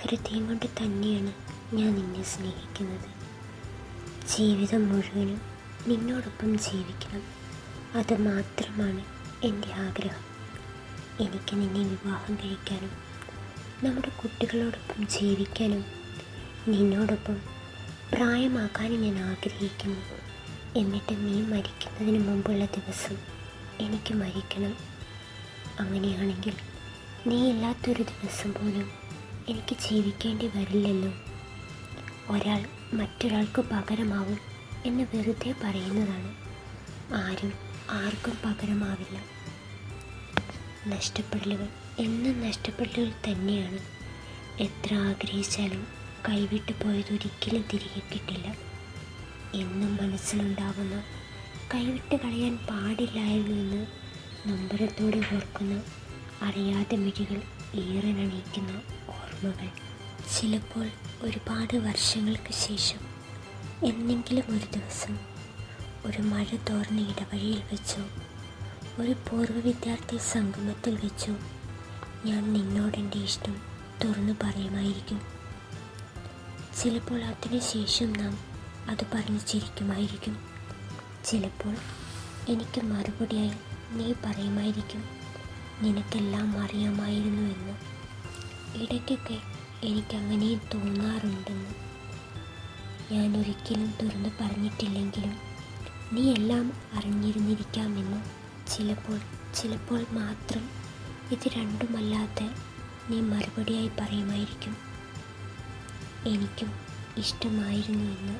ഹൃദയം കൊണ്ട് തന്നെയാണ് ഞാൻ നിന്നെ സ്നേഹിക്കുന്നത്. ജീവിതം മുഴുവനും നിന്നോടൊപ്പം ജീവിക്കണം, അതുമാത്രമാണ് എൻ്റെ ആഗ്രഹം. എനിക്ക് നിന്നെ വിവാഹം കഴിക്കാനും നമ്മുടെ കുട്ടികളോടൊപ്പം ജീവിക്കാനും നിന്നോടൊപ്പം പ്രായമാക്കാനും ഞാൻ ആഗ്രഹിക്കുന്നു. എന്നിട്ട് നീ മരിക്കുന്നതിന് മുമ്പുള്ള ദിവസം എനിക്ക് മരിക്കണം. അങ്ങനെയാണെങ്കിൽ നീ ഇല്ലാത്തൊരു ദിവസം പോലും എനിക്ക് ജീവിക്കേണ്ടി വരില്ലല്ലോ. ഒരാൾ മറ്റൊരാൾക്ക് പകരമാവും എന്ന് വെറുതെ പറയുന്നതാണ്. ആരും ആർക്കും പകരമാവില്ല. നഷ്ടപ്പെടലുകൾ എന്നും നഷ്ടപ്പെടലുകൾ തന്നെയാണ്. എത്ര ആഗ്രഹിച്ചാലും കൈവിട്ടു പോയതൊരിക്കലും തിരികെ കിട്ടില്ല. എന്നും മനസ്സിലുണ്ടാകുന്ന കൈവിട്ട് കളയാൻ പാടില്ലായിരുന്നു എന്ന് നൊമ്പരത്തോടെ ഓർക്കുന്ന അറിയാതെ മിഴികൾ ഈറനണിയിക്കുന്ന ഓർമ്മകൾ. ചിലപ്പോൾ ഒരുപാട് വർഷങ്ങൾക്ക് ശേഷം എന്നെങ്കിലും ഒരു ദിവസം ഒരു മഴ തോർന്ന ഇടവഴിയിൽ വെച്ചോ ഒരു പൂർവ്വ വിദ്യാർത്ഥി സംഗമത്തിൽ വെച്ചോ ഞാൻ നിന്നോടെൻ്റെ ഇഷ്ടം തുറന്നു പറയുമായിരിക്കും. ചിലപ്പോൾ അതിനുശേഷം നാം അത് പറഞ്ഞു ചിരിക്കുമായിരിക്കും. ചിലപ്പോൾ എനിക്ക് മറുപടിയായി നീ പറയുമായിരിക്കും, നിനക്കെല്ലാം അറിയാമായിരുന്നു എന്ന്. ഇടയ്ക്കൊക്കെ എനിക്കങ്ങനെയും തോന്നാറുണ്ടെന്ന്. ഞാൻ ഒരിക്കലും തുറന്നു പറഞ്ഞിട്ടില്ലെങ്കിലും നീ എല്ലാം അറിഞ്ഞിരുന്നിരിക്കാമെന്ന്. ചിലപ്പോൾ മാത്രം ഇത് രണ്ടുമല്ലാത്ത നീ മറുപടിയായി പറയുമായിരിക്കും, എനിക്കും ഇഷ്ടമായിരുന്നു എന്ന്.